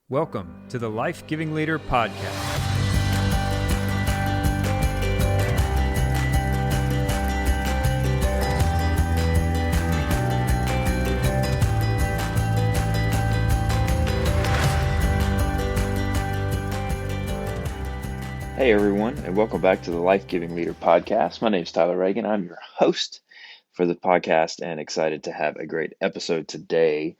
Welcome to the Life Giving Leader Podcast. Hey everyone, and welcome back to the Life Giving Leader Podcast. My name is Tyler Reagin. I'm your host for the podcast and excited to have a great episode today.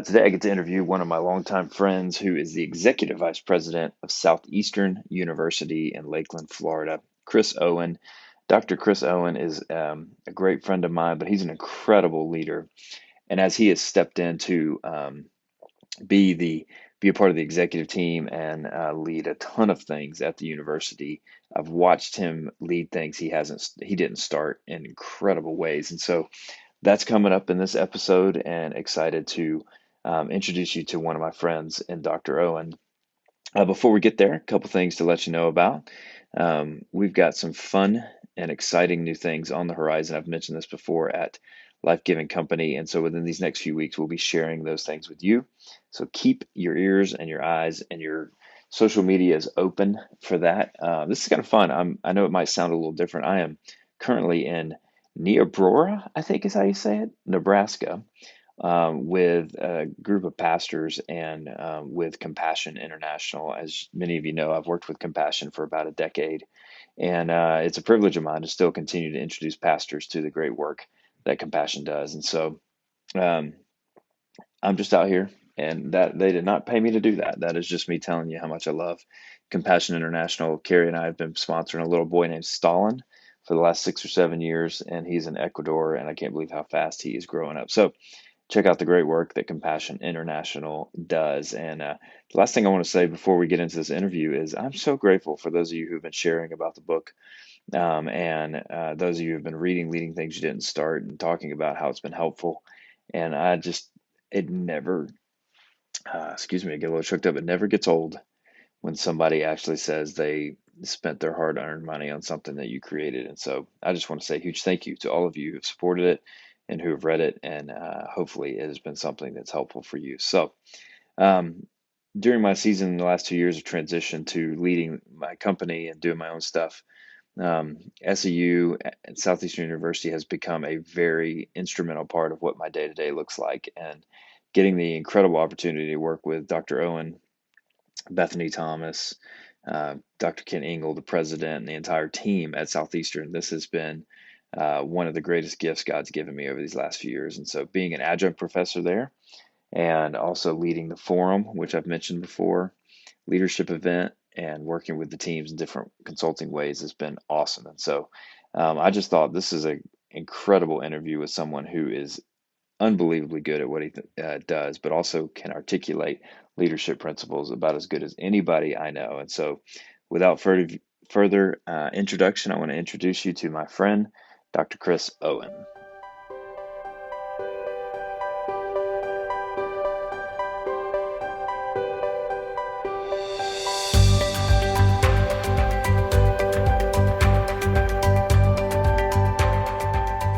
Today I get to interview one of my longtime friends who is the Executive Vice President of Southeastern University in Lakeland, Florida, Chris Owen. Dr. Chris Owen is a great friend of mine, but he's an incredible leader. And as he has stepped in to be a part of the executive team and lead a ton of things at the university. I've watched him lead things he didn't start in incredible ways. And so that's coming up in this episode, and excited to introduce you to one of my friends in Dr. Owen. Before we get there, a couple things to let you know about. We've got some fun and exciting new things on the horizon. I've mentioned this before at Life Giving Company. And so within these next few weeks, we'll be sharing those things with you. So keep your ears and your eyes and your social media is open for that. This is kind of fun. I know it might sound a little different. I am currently in Niobrara, I think is how you say it, Nebraska, with a group of pastors and with Compassion International. As many of you know, I've worked with Compassion for about a decade. And it's a privilege of mine to still continue to introduce pastors to the great work that Compassion does. And so I'm just out here, and that they did not pay me to do that. That is just me telling you how much I love Compassion International. Carrie and I have been sponsoring a little boy named Stalin for the last 6 or 7 years, and he's in Ecuador, and I can't believe how fast he is growing up. So check out the great work that Compassion International does. And the last thing I want to say before we get into this interview is I'm so grateful for those of you who've been sharing about the book. And those of you who have been reading Leading Things You Didn't Start and talking about how it's been helpful. And it never, I get a little choked up. It never gets old when somebody actually says they spent their hard-earned money on something that you created. And so I just want to say a huge thank you to all of you who have supported it and who have read it. And hopefully it has been something that's helpful for you. So during my season, the last 2 years of transition to leading my company and doing my own stuff, SEU and Southeastern University has become a very instrumental part of what my day-to-day looks like. And getting the incredible opportunity to work with Dr. Owen, Bethany Thomas, Dr. Ken Engel, the president, and the entire team at Southeastern, this has been one of the greatest gifts God's given me over these last few years. And so being an adjunct professor there and also leading the forum, which I've mentioned before, leadership event, and working with the teams in different consulting ways has been awesome. And so I just thought this is an incredible interview with someone who is unbelievably good at what he does, but also can articulate leadership principles about as good as anybody I know. And so without further introduction, I want to introduce you to my friend, Dr. Chris Owen.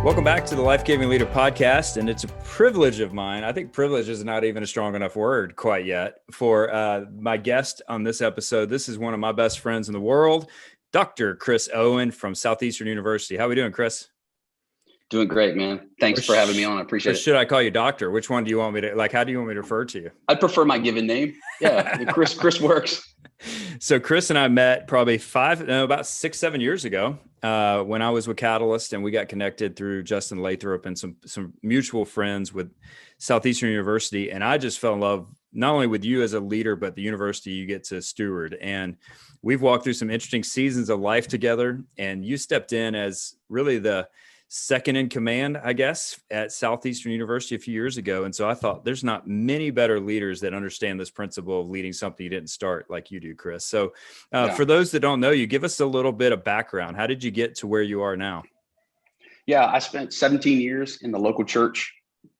Welcome back to the Life Giving Leader Podcast, and it's a privilege of mine. I think privilege is not even a strong enough word quite yet for my guest on this episode. This is one of my best friends in the world, Dr. Chris Owen from Southeastern University. How are we doing, Chris? Doing great, man. Thanks for having me on. I appreciate it. Should I call you doctor? Which one do you want me to, how do you want me to refer to you? I prefer my given name. Yeah, Chris works. So Chris and I met probably about 6, 7 years ago when I was with Catalyst, and we got connected through Justin Lathrop and some mutual friends with Southeastern University. And I just fell in love not only with you as a leader, but the university you get to steward. And we've walked through some interesting seasons of life together. And you stepped in as really the second in command, I guess, at Southeastern University a few years ago. And so I thought there's not many better leaders that understand this principle of leading something you didn't start like you do, Chris. So for those that don't know you, give us a little bit of background. How did you get to where you are now? Yeah, I spent 17 years in the local church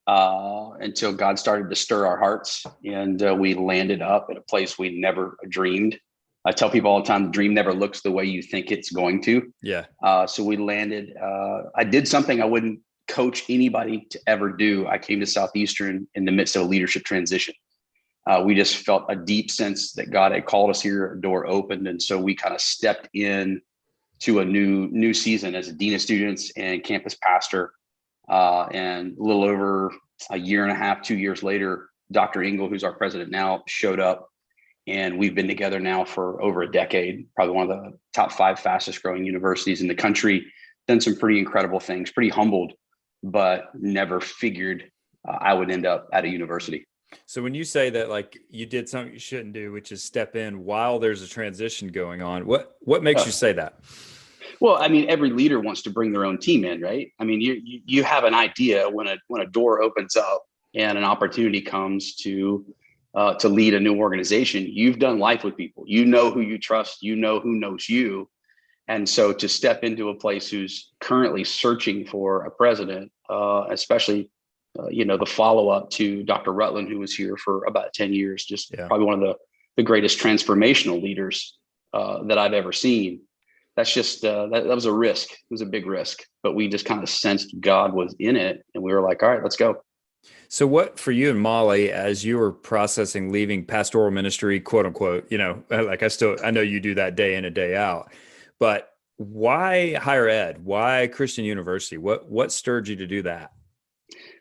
until God started to stir our hearts. And we landed up at a place we never dreamed. I tell people all the time, the dream never looks the way you think it's going to. Yeah. So we landed, I did something I wouldn't coach anybody to ever do. I came to Southeastern in the midst of a leadership transition. We just felt a deep sense that God had called us here, a door opened. And so we kind of stepped in to a new season as a dean of students and campus pastor. And a little over a year and a half, 2 years later, Dr. Engel, who's our president now, showed up. And we've been together now for over a decade, probably one of the top 5 fastest growing universities in the country. Done some pretty incredible things, pretty humbled, but never figured I would end up at a university. So when you say that, like, you did something you shouldn't do, which is step in while there's a transition going on, what makes you say that? Well, I mean, every leader wants to bring their own team in, right? I mean, you have an idea when a door opens up and an opportunity comes to lead a new organization. You've done life with people, you know who you trust, you know who knows you. And so to step into a place who's currently searching for a president, especially, the follow-up to Dr. Rutland, who was here for about 10 years, just probably one of the greatest transformational leaders that I've ever seen. That's just, that was a risk. It was a big risk, but we just kind of sensed God was in it. And we were like, all right, let's go. So what for you and Molly, as you were processing leaving pastoral ministry, quote unquote, like I know you do that day in and day out, but why higher ed? Why Christian university? What stirred you to do that?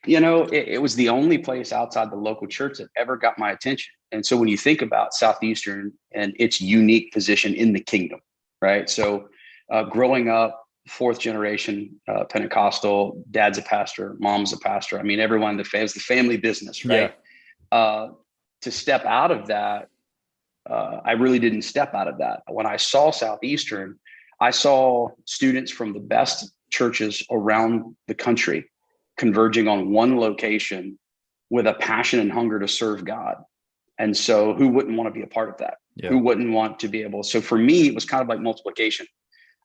It was the only place outside the local church that ever got my attention. And so when you think about Southeastern and its unique position in the kingdom, right? So growing up, 4th generation Pentecostal, dad's a pastor, mom's a pastor. I mean, everyone in the family, it's the family business, right? Yeah. To step out of that, I really didn't step out of that. When I saw Southeastern, I saw students from the best churches around the country converging on one location with a passion and hunger to serve God. And so who wouldn't want to be a part of that? Yeah. Who wouldn't want to be able? So for me, it was kind of like multiplication.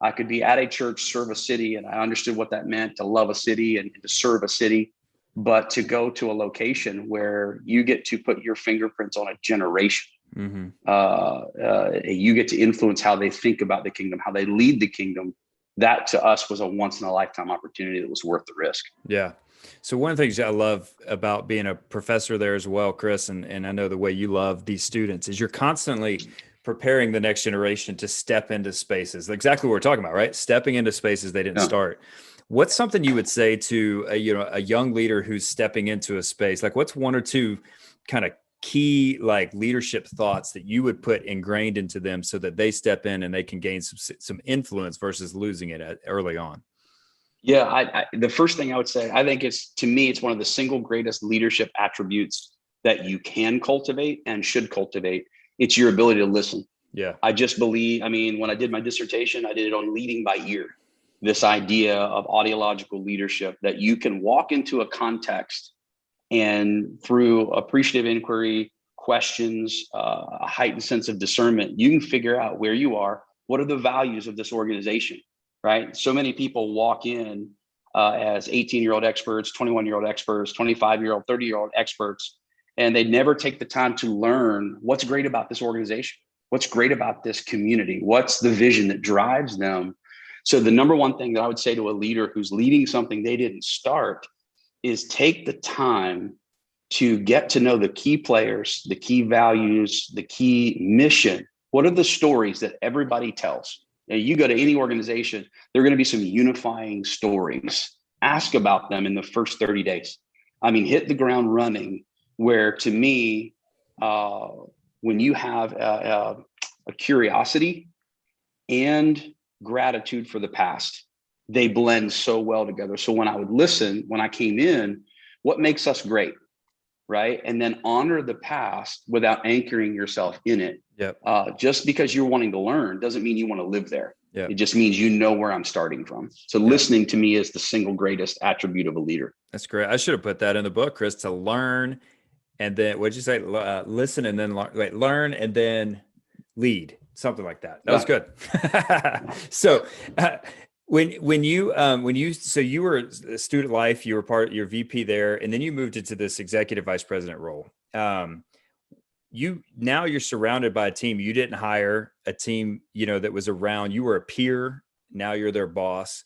I could be at a church, serve a city, and I understood what that meant to love a city and to serve a city, but to go to a location where you get to put your fingerprints on a generation. Mm-hmm. You get to influence how they think about the kingdom, how they lead the kingdom. That to us was a once in a lifetime opportunity that was worth the risk. Yeah. So one of the things I love about being a professor there as well, Chris, and I know the way you love these students is you're constantly preparing the next generation to step into spaces. Exactly what we're talking about, right? Stepping into spaces they didn't start. What's something you would say to a young leader who's stepping into a space? Like, what's one or two kind of key leadership thoughts that you would put ingrained into them so that they step in and they can gain some influence versus losing it early on? Yeah, the first thing I would say, I think to me, it's one of the single greatest leadership attributes that you can cultivate and should cultivate. It's your ability to listen. Yeah. I just believe, when I did my dissertation, I did it on leading by ear. This idea of audiological leadership, that you can walk into a context and through appreciative inquiry, questions, a heightened sense of discernment, you can figure out where you are. What are the values of this organization? Right? So many people walk in as 18-year-old experts, 21-year-old experts, 25-year-old, 30-year-old experts, and they never take the time to learn what's great about this organization, what's great about this community, what's the vision that drives them. So the number one thing that I would say to a leader who's leading something they didn't start is take the time to get to know the key players, the key values, the key mission. What are the stories that everybody tells? You go to any organization, there are going to be some unifying stories. Ask about them in the first 30 days. Hit the ground running, where to me, when you have a curiosity and gratitude for the past, they blend so well together. So when I would listen, when I came in, what makes us great? Right. And then honor the past without anchoring yourself in it. Yep. Just because you're wanting to learn doesn't mean you want to live there. Yep. It just means you know where I'm starting from. So listening to me is the single greatest attribute of a leader. That's great. I should have put that in the book, Chris, to learn. And then what'd you say? Listen and then learn and then lead. Something like that. That was good. So when you were a student life, you were your VP there, and then you moved into this executive vice president role. You're surrounded by a team. You didn't hire a team, that was around. You were a peer. Now you're their boss.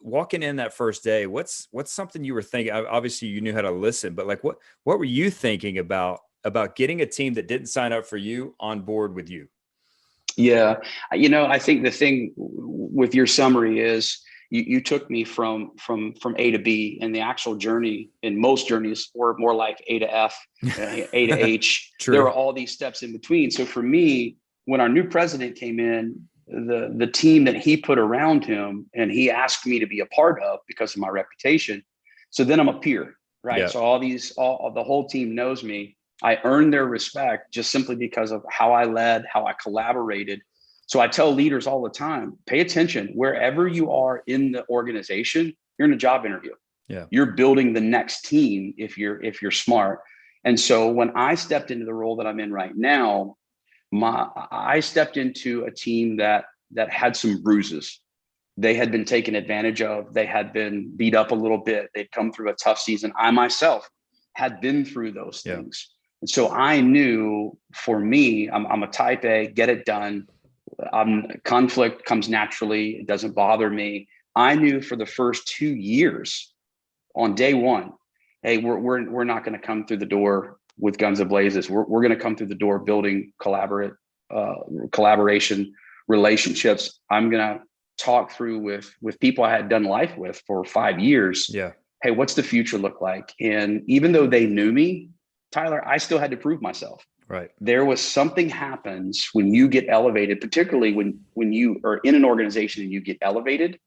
Walking in that first day, what's something you were thinking? Obviously you knew how to listen, but what were you thinking about about getting a team that didn't sign up for you on board with you? Yeah. I think the thing with your summary is you took me from A to B, and the actual journey, in most journeys, were more like A to F, A to H. True. There were all these steps in between. So for me, when our new president came in, the team that he put around him and he asked me to be a part of because of my reputation. So then I'm a peer, right? Yeah. So the whole team knows me. I earned their respect just simply because of how I led, how I collaborated. So I tell leaders all the time, pay attention. Wherever you are in the organization, you're in a job interview. Yeah. You're building the next team if you're smart. And so when I stepped into the role that I'm in right now, I stepped into a team that had some bruises. They had been taken advantage of. They had been beat up a little bit. They'd come through a tough season. I myself had been through those things. And so I knew, for me, I'm a type A, get it done. Conflict comes naturally. It doesn't bother me. I knew for the first 2 years on day one, hey, we're not going to come through the door with guns ablazes. We're going to come through the door building collaboration, relationships. I'm going to talk through with people I had done life with for 5 years. Yeah. Hey, what's the future look like? And even though they knew me, Tyler, I still had to prove myself. Right. There was something happens when you get elevated, particularly when you are in an organization and you get elevated,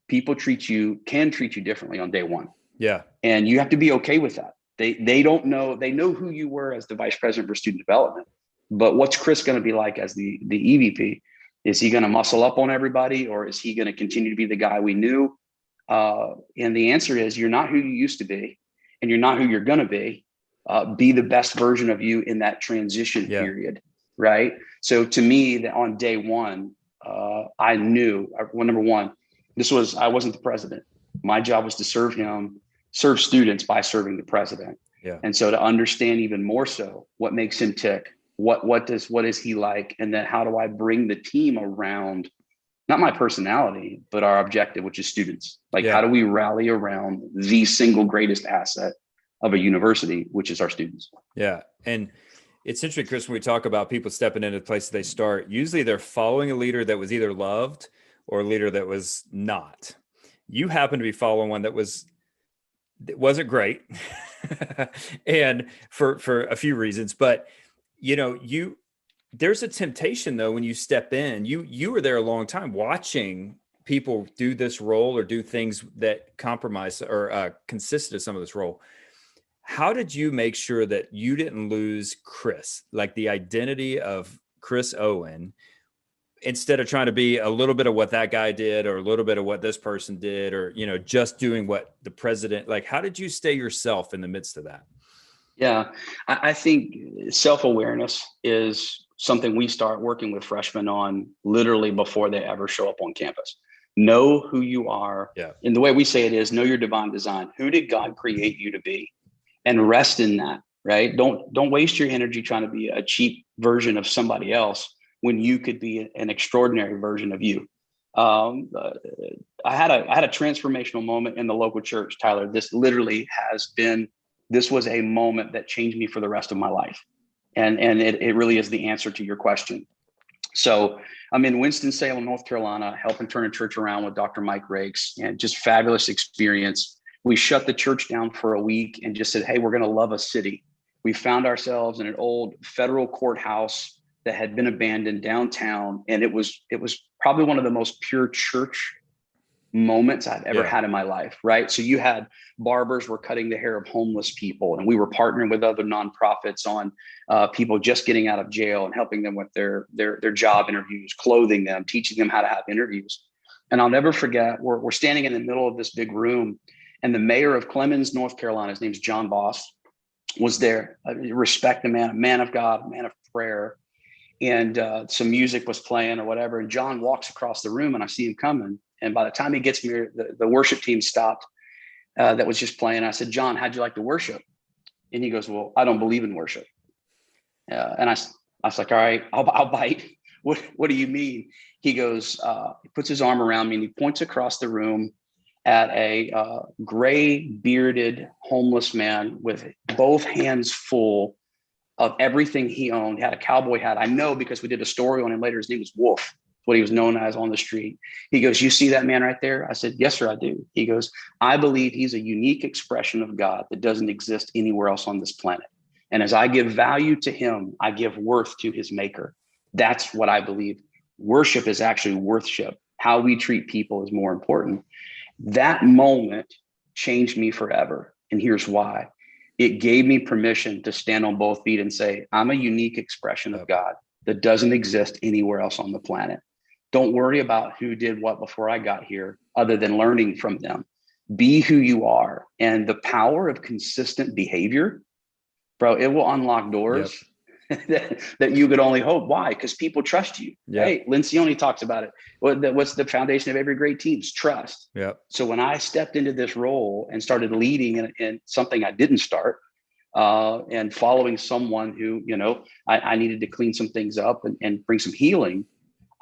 people can treat you differently on day one. Yeah. And you have to be okay with that. They don't know, they know who you were as the vice president for student development, but what's Chris going to be like as the EVP? Is he going to muscle up on everybody, or is he going to continue to be the guy we knew? And the answer is, you're not who you used to be, and you're not who you're going to be. Be the best version of you in that transition period, right? So to me, on day one, I knew, number one, I wasn't the president. My job was to serve students by serving the president. Yeah. And so to understand even more so what makes him tick, what is he like, and then how do I bring the team around, not my personality, but our objective, which is students. Like, how do we rally around the single greatest asset of a university, which is our students? Yeah. And it's interesting, Chris, when we talk about people stepping into the place they start, usually they're following a leader that was either loved or a leader that was not. You happen to be following one that wasn't great. And for a few reasons, but there's a temptation though, when you step in, you were there a long time watching people do this role or do things that compromise or consisted of some of this role. How did you make sure that you didn't lose Chris, like the identity of Chris Owen, instead of trying to be a little bit of what that guy did or a little bit of what this person did, or, just doing what the president, like, how did you stay yourself in the midst of that? Yeah, I think self-awareness is something we start working with freshmen on literally before they ever show up on campus. Know who you are. Yeah. And the way we say it is, know your divine design. Who did God create you to be? And rest in that, right? Don't waste your energy trying to be a cheap version of somebody else when you could be an extraordinary version of you. I had a transformational moment in the local church, Tyler. This was a moment that changed me for the rest of my life. And it really is the answer to your question. So I'm in Winston-Salem, North Carolina, helping turn a church around with Dr. Mike Rakes, and just fabulous experience. We shut the church down for a week and just said, hey, we're going to love a city. We found ourselves in an old federal courthouse that had been abandoned downtown. And it was probably one of the most pure church moments I've ever had in my life, right? So you had barbers were cutting the hair of homeless people, and we were partnering with other nonprofits on people just getting out of jail and helping them with their job interviews, clothing them, teaching them how to have interviews. And I'll never forget, we're standing in the middle of this big room, and the mayor of Clemens, North Carolina, his name's John Boss, was there. I respect the man, a man of God, a man of prayer. And some music was playing or whatever. And John walks across the room, and I see him coming. And by the time he gets me, the worship team stopped that was just playing. I said, John, how'd you like to worship? And he goes, well, I don't believe in worship. And I was like, all right, I'll bite. What do you mean? He goes, he puts his arm around me and he points across the room at a gray bearded homeless man with both hands full of everything he owned. He had a cowboy hat. I know because we did a story on him later. His name was Wolf, what he was known as on the street. He goes, "You see that man right there?" I said, "Yes, sir, I do." He goes, "I believe he's a unique expression of God that doesn't exist anywhere else on this planet. And as I give value to him, I give worth to his maker." That's what I believe. Worship is actually worthship. How we treat people is more important. That moment changed me forever. And here's why. It gave me permission to stand on both feet and say, I'm a unique expression of God that doesn't exist anywhere else on the planet. Don't worry about who did what before I got here, other than learning from them. Be who you are. And the power of consistent behavior, bro, it will unlock doors that you could only hope. Why? Because people trust you. Yep. Hey, Lencioni talks about it. What's the foundation of every great team's trust. Yep. So when I stepped into this role and started leading in something I didn't start, and following someone who, I needed to clean some things up and bring some healing,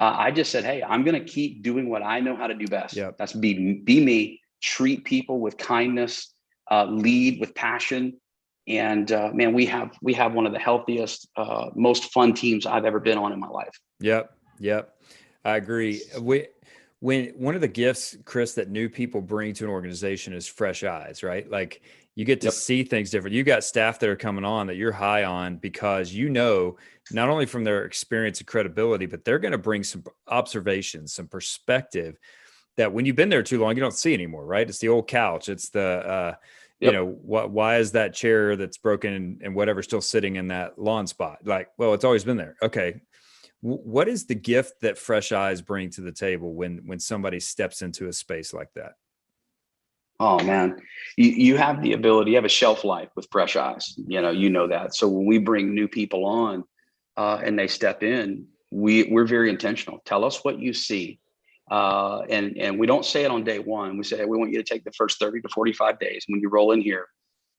I just said, hey, I'm going to keep doing what I know how to do best. Yep. That's be me, treat people with kindness, lead with passion. And man, we have one of the healthiest, most fun teams I've ever been on in my life. Yep. I agree. When one of the gifts, Chris, that new people bring to an organization is fresh eyes, right? Like you get to see things different. You got staff that are coming on that you're high on because not only from their experience and credibility, but they're going to bring some observations, some perspective that when you've been there too long, you don't see anymore, right? It's the old couch. It's the, why is that chair that's broken and whatever still sitting in that lawn spot? Like, well, it's always been there. Okay. What is the gift that fresh eyes bring to the table when somebody steps into a space like that? Oh man, you have the ability, you have a shelf life with fresh eyes, you know that. So when we bring new people on and they step in, we're very intentional. Tell us what you see. And we don't say it on day one. We say, hey, we want you to take the first 30 to 45 days. When you roll in here,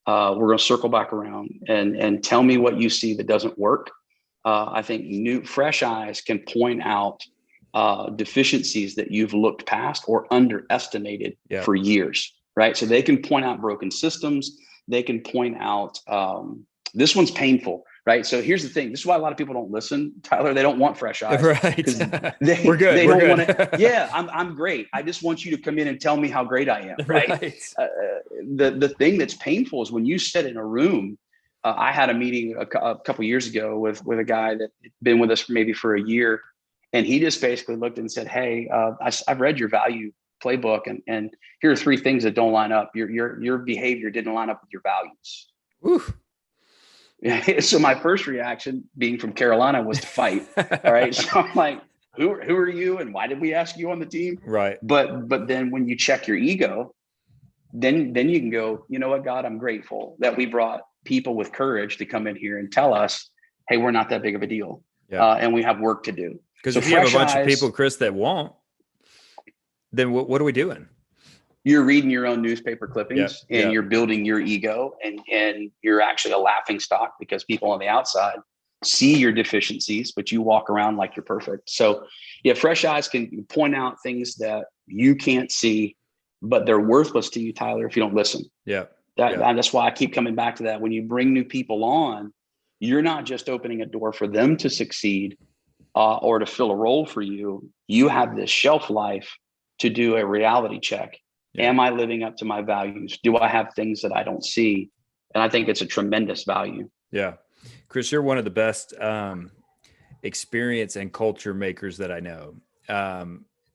we're going to circle back around and tell me what you see that doesn't work. I think fresh eyes can point out deficiencies that you've looked past or underestimated for years, right? So they can point out broken systems. They can point out, this one's painful, right? So here's the thing. This is why a lot of people don't listen, Tyler. They don't want fresh eyes. Right. We're good. They don't want to. Yeah, I'm great. I just want you to come in and tell me how great I am, right? The thing that's painful is when you sit in a room. I had a meeting a couple of years ago with a guy that had been with us maybe for a year. And he just basically looked and said, hey, I've read your value playbook and here are 3 things that don't line up. Your behavior didn't line up with your values. Oof. So my first reaction, being from Carolina, was to fight. All right. So I'm like, who are you? And why did we ask you on the team? Right. But then when you check your ego, then you can go, you know what, God, I'm grateful that we brought people with courage to come in here and tell us, hey, we're not that big of a deal. And we have work to do. Because if you have a bunch of people, Chris, that won't, then what are we doing? You're reading your own newspaper clippings and you're building your ego and you're actually a laughing stock because people on the outside see your deficiencies, but you walk around like you're perfect. So fresh eyes can point out things that you can't see, but they're worthless to you, Tyler, if you don't listen. That's why I keep coming back to that. When you bring new people on, you're not just opening a door for them to succeed or to fill a role for you. You have this shelf life to do a reality check. Am I living up to my values? Do I have things that I don't see? And I think it's a tremendous value. Yeah. Chris, you're one of the best experience and culture makers that I know.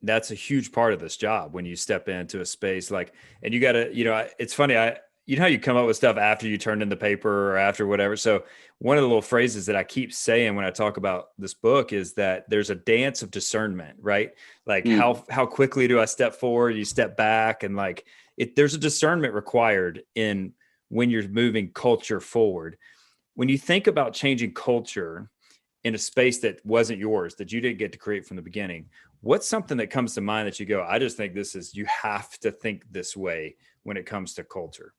That's a huge part of this job when you step into a space and you got to, it's funny. You know how you come up with stuff after you turned in the paper or after whatever. So one of the little phrases that I keep saying when I talk about this book is that there's a dance of discernment, right? Like how quickly do I step forward? You step back and there's a discernment required in when you're moving culture forward. When you think about changing culture in a space that wasn't yours, that you didn't get to create from the beginning, what's something that comes to mind that you go, I just think you have to think this way when it comes to culture?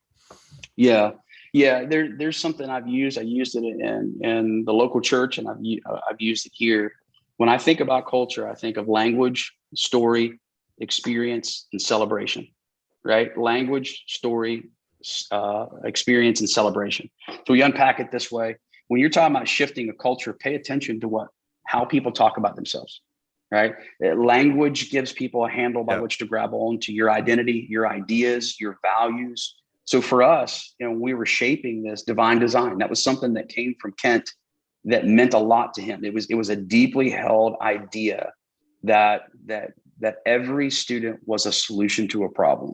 Yeah. There's something I've used. I used it in the local church, and I've used it here. When I think about culture, I think of language, story, experience, and celebration. Right? Language, story, experience, and celebration. So we unpack it this way. when you're talking about shifting a culture, pay attention to how people talk about themselves, right? Language gives people a handle by which to grab on to your identity, your ideas, your values. So for us, we were shaping this divine design. That was something that came from Kent that meant a lot to him. It was a deeply held idea that every student was a solution to a problem,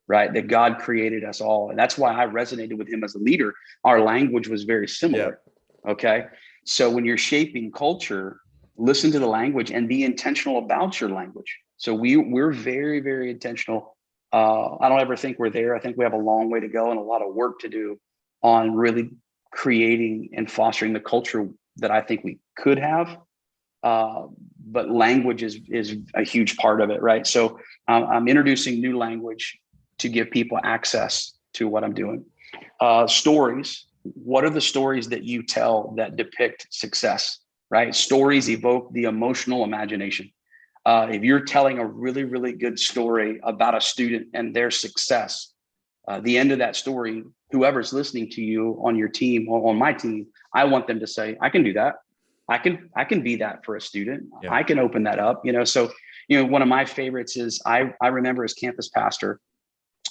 right? That God created us all. And that's why I resonated with him as a leader. Our language was very similar. Okay. So when you're shaping culture, listen to the language and be intentional about your language. So we're very, very intentional. I don't ever think we're there. I think we have a long way to go and a lot of work to do on really creating and fostering the culture that I think we could have. But language is a huge part of it, right? So I'm introducing new language to give people access to what I'm doing. Stories. What are the stories that you tell that depict success, right? Stories evoke the emotional imagination. If you're telling a really, really good story about a student and their success, the end of that story, whoever's listening to you on your team or on my team, I want them to say, I can do that. I can be that for a student. Yeah. I can open that up, So, one of my favorites is I remember as campus pastor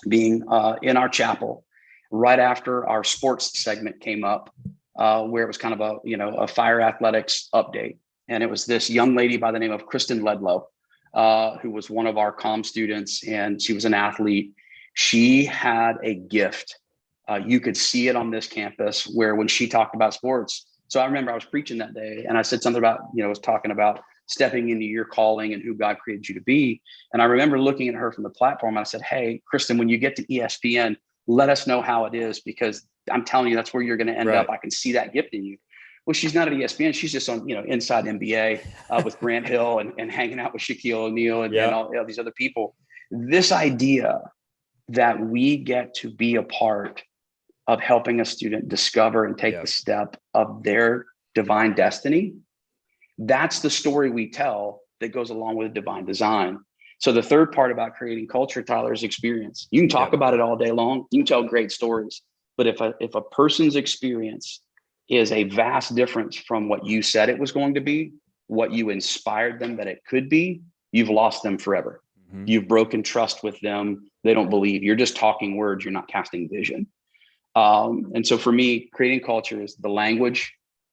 being in our chapel right after our sports segment came up, where it was kind of a fire athletics update. And it was this young lady by the name of Kristen Ledlow, who was one of our comm students, and she was an athlete. She had a gift. You could see it on this campus where when she talked about sports. So I remember I was preaching that day and I said something about, was talking about stepping into your calling and who God created you to be. And I remember looking at her from the platform. I said, hey, Kristen, when you get to ESPN, let us know how it is, because I'm telling you, that's where you're going to end up. I can see that gift in you. Well, she's not at ESPN. She's just on, Inside NBA with Grant Hill and hanging out with Shaquille O'Neal and all these other people. This idea that we get to be a part of helping a student discover and take the step of their divine destiny. That's the story we tell that goes along with divine design. So the third part about creating culture, Tyler, is experience. You can talk about it all day long. You can tell great stories, but if a person's experience is a vast difference from what you said it was going to be, what you inspired them that it could be, you've lost them forever. Mm-hmm. You've broken trust with them. They don't believe. You're just talking words. You're not casting vision. And so for me, creating culture is the language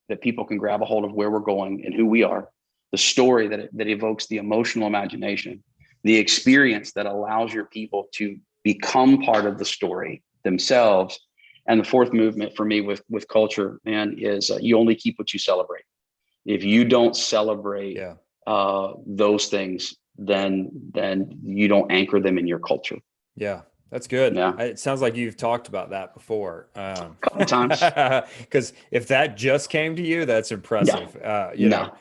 that people can grab a hold of where we're going and who we are, the story that evokes the emotional imagination, the experience that allows your people to become part of the story themselves. And the fourth movement for me with culture, man, is you only keep what you celebrate. If you don't celebrate those things, then you don't anchor them in your culture. Yeah. That's good. Yeah. It sounds like you've talked about that before. A couple times. Because if that just came to you, that's impressive. Know,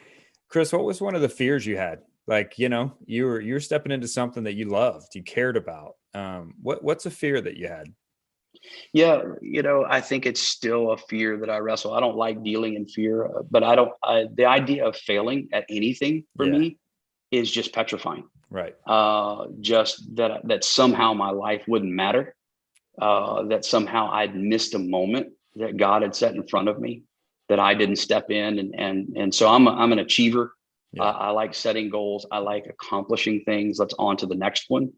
Chris, what was one of the fears you had? Like, you were stepping into something that you loved, you cared about. What's a fear that you had? Yeah, I think it's still a fear that I wrestle. I don't like dealing in fear, but the idea of failing at anything for me is just petrifying. Right. Just that somehow my life wouldn't matter, that somehow I'd missed a moment that God had set in front of me, that I didn't step in. And so I'm an achiever. Yeah. I like setting goals. I like accomplishing things. Let's on to the next one.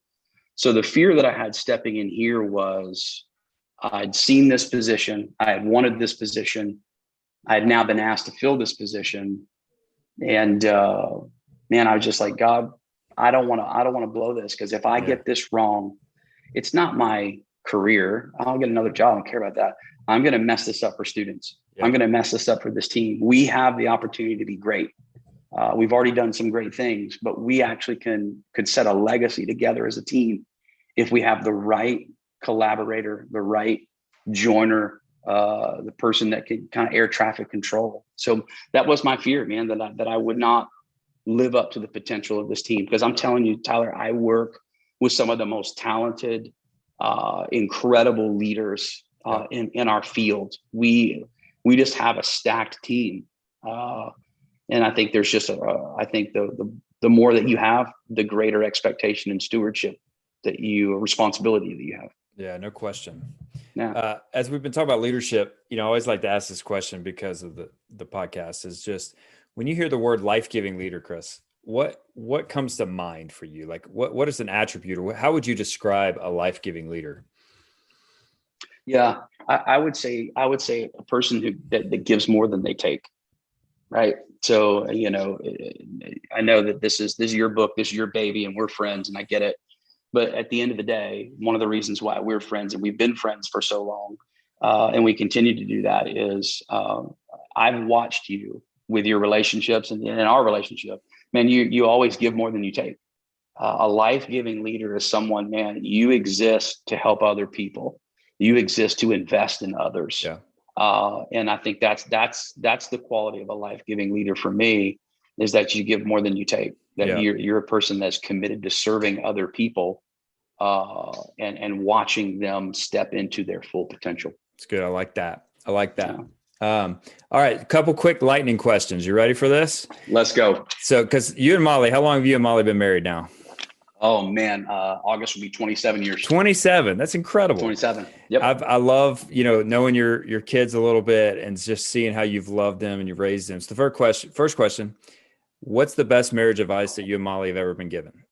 So the fear that I had stepping in here was I'd seen this position. I had wanted this position. I had now been asked to fill this position. And man, I was just like, God, I don't want to blow this, because if I get this wrong, it's not my career. I'll get another job. I don't care about that. I'm going to mess this up for students. I'm going to mess this up for this team. We have the opportunity to be great. We've already done some great things, but we actually could set a legacy together as a team if we have the right collaborator, the right joiner, the person that can kind of air traffic control. So that was my fear, man, that I would not live up to the potential of this team. Because I'm telling you, Tyler, I work with some of the most talented, incredible leaders in our field. We just have a stacked team. And I think there's just I think the more that you have, the greater expectation and stewardship responsibility that you have. Yeah, no question. Yeah. As we've been talking about leadership, I always like to ask this question because of the podcast is just when you hear the word life-giving leader, Chris, what comes to mind for you? Like what is an attribute or how would you describe a life-giving leader? Yeah. I would say a person that gives more than they take. Right. So, I know that this is your book, this is your baby, and we're friends, and I get it. But at the end of the day, one of the reasons why we're friends and we've been friends for so long, and we continue to do that is I've watched you with your relationships and in our relationship, man, you always give more than you take. A life-giving leader is someone, man, you exist to help other people. You exist to invest in others. Yeah. And I think that's the quality of a life-giving leader for me, is that you give more than you take, that Yeah. you're a person that's committed to serving other people and watching them step into their full potential. It's good. I like that. All right. A couple quick lightning questions. You ready for this? Let's go. So, because you and Molly, how long have you and Molly been married now? Oh man, August will be 27 years. 27. That's incredible. 27. Yep. I love, knowing your kids a little bit and just seeing how you've loved them and you've raised them. So the first question, what's the best marriage advice that you and Molly have ever been given?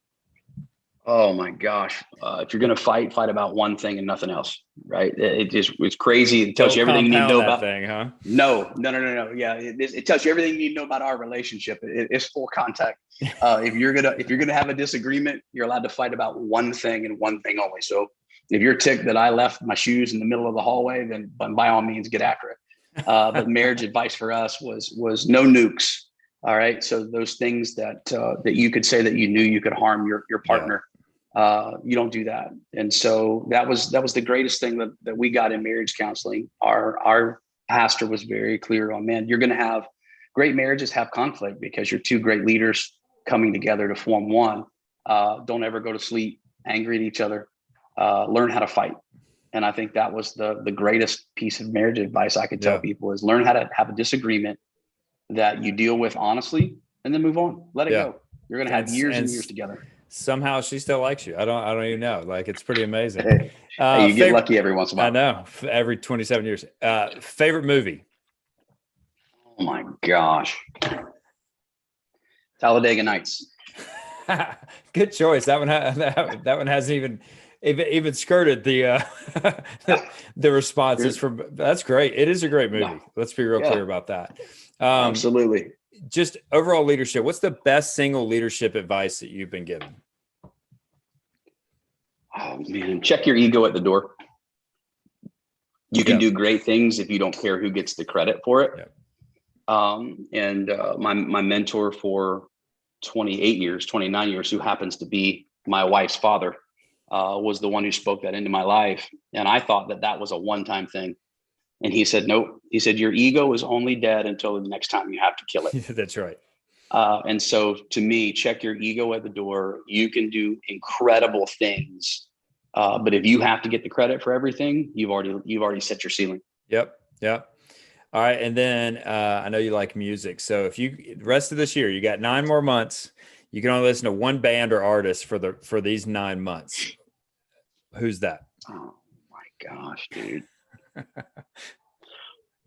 Oh my gosh. If you're going to fight about one thing and nothing else, right? It's crazy. It tells you everything you need to know about thing, huh? No. Yeah. It tells you everything you need to know about our relationship. It's full contact. If you're going to have a disagreement, you're allowed to fight about one thing and one thing only. So if you're ticked that I left my shoes in the middle of the hallway, then by all means get after it. But marriage advice for us was no nukes. All right. So those things that you could say that you knew you could harm your partner. Yeah. You don't do that. And so that was the greatest thing that we got in marriage counseling. Our pastor was very clear on, man, you're going to have great marriages have conflict because you're two great leaders coming together to form one. Don't ever go to sleep angry at each other. Learn how to fight. And I think that was the greatest piece of marriage advice I could tell people is learn how to have a disagreement that you deal with honestly and then move on. Let it go. You're going to have years and years together. Somehow she still likes you. I don't even know. Like, it's pretty amazing. Hey, you get lucky every once in a while. I know. Every 27 years. Favorite movie? Oh my gosh. Talladega Nights. Good choice. That one hasn't even skirted the the responses from. That's great. It is a great movie. No. Let's be real clear about that. Absolutely. Just overall leadership. What's the best single leadership advice that you've been given? Oh man, check your ego at the door. You can do great things if you don't care who gets the credit for it. Yep. My mentor for 29 years, who happens to be my wife's father, was the one who spoke that into my life. And I thought that was a one-time thing. And he said, nope. He said, your ego is only dead until the next time you have to kill it. That's right. And so to me, check your ego at the door. You can do incredible things. But if you have to get the credit for everything, you've already set your ceiling. Yep. All right. And then I know you like music. So if the rest of this year, you got 9 more months, you can only listen to one band or artist for these 9 months. Who's that? Oh my gosh, dude.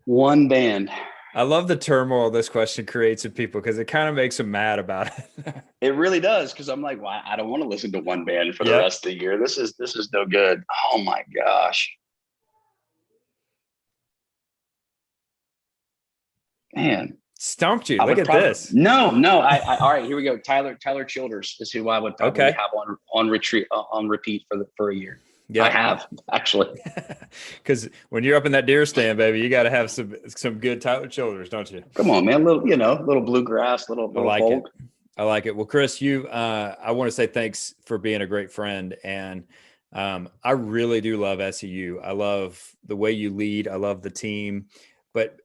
One band. I love the turmoil this question creates in people because it kind of makes them mad about it. It really does, because I'm like, well, I don't want to listen to one band for the rest of the year. This is no good. Oh my gosh. Man. Stumped you. Look at this. No. I all right, here we go. Tyler Childers is who I would probably have on repeat for a year. Yeah, I have actually. Because when you're up in that deer stand, baby, you got to have some good Tyler Childers, don't you? Come on, man. Little bluegrass, little folk. I like it. Well, Chris, I want to say thanks for being a great friend, and I really do love SEU. I love the way you lead. I love the team, but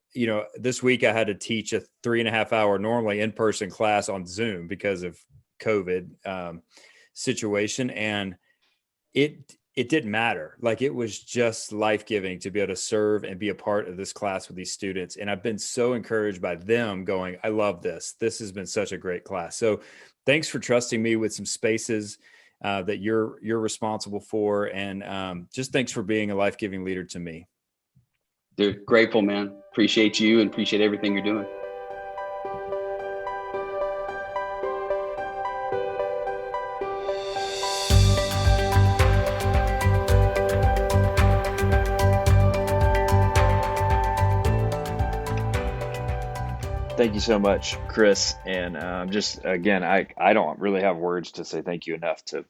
this week I had to teach a 3.5 hour normally in-person class on Zoom because of COVID situation, and it didn't matter. Like, it was just life-giving to be able to serve and be a part of this class with these students. And I've been so encouraged by them going, I love this. This has been such a great class. So thanks for trusting me with some spaces that you're responsible for. And just thanks for being a life-giving leader to me. Dude, grateful, man. Appreciate you and appreciate everything you're doing. Thank you so much, Chris. And just again, I don't really have words to say thank you enough to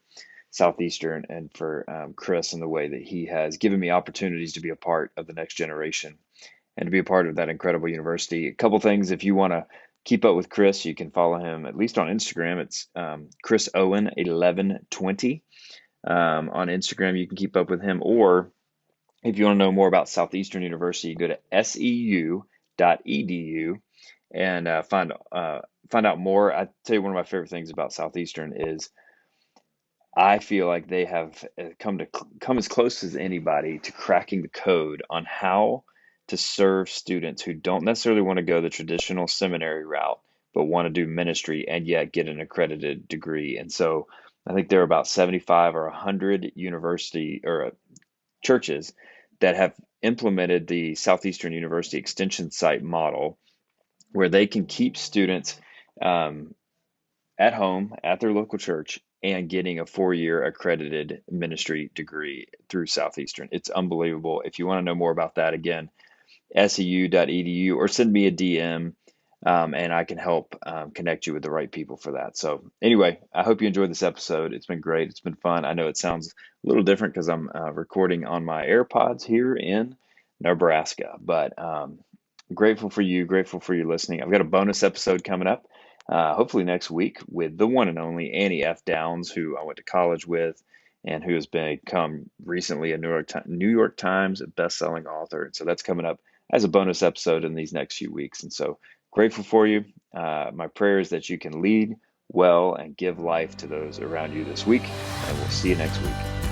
Southeastern and for Chris and the way that he has given me opportunities to be a part of the next generation and to be a part of that incredible university. A couple things, if you want to keep up with Chris, you can follow him at least on Instagram. It's Chris Owen 1120 on Instagram. You can keep up with him, or if you want to know more about Southeastern University, go to seu.edu and find out more. I tell you, one of my favorite things about Southeastern is I feel like they have come as close as anybody to cracking the code on how to serve students who don't necessarily want to go the traditional seminary route, but want to do ministry and yet get an accredited degree. And so I think there are about 75 or 100 university or churches that have implemented the Southeastern University Extension Site model, where they can keep students at home at their local church and getting a 4-year accredited ministry degree through Southeastern. It's unbelievable. If you want to know more about that, again, seu.edu, or send me a DM and I can help connect you with the right people for that. So anyway, I hope you enjoyed this episode. It's been great. It's been fun. I know it sounds a little different because I'm recording on my AirPods here in Nebraska, but grateful for you, grateful for you listening. I've got a bonus episode coming up, hopefully next week, with the one and only Annie F. Downs, who I went to college with and who has become recently a New York Times best-selling author. And so that's coming up as a bonus episode in these next few weeks. And so grateful for you. My prayer is that you can lead well and give life to those around you this week, and we'll see you next week.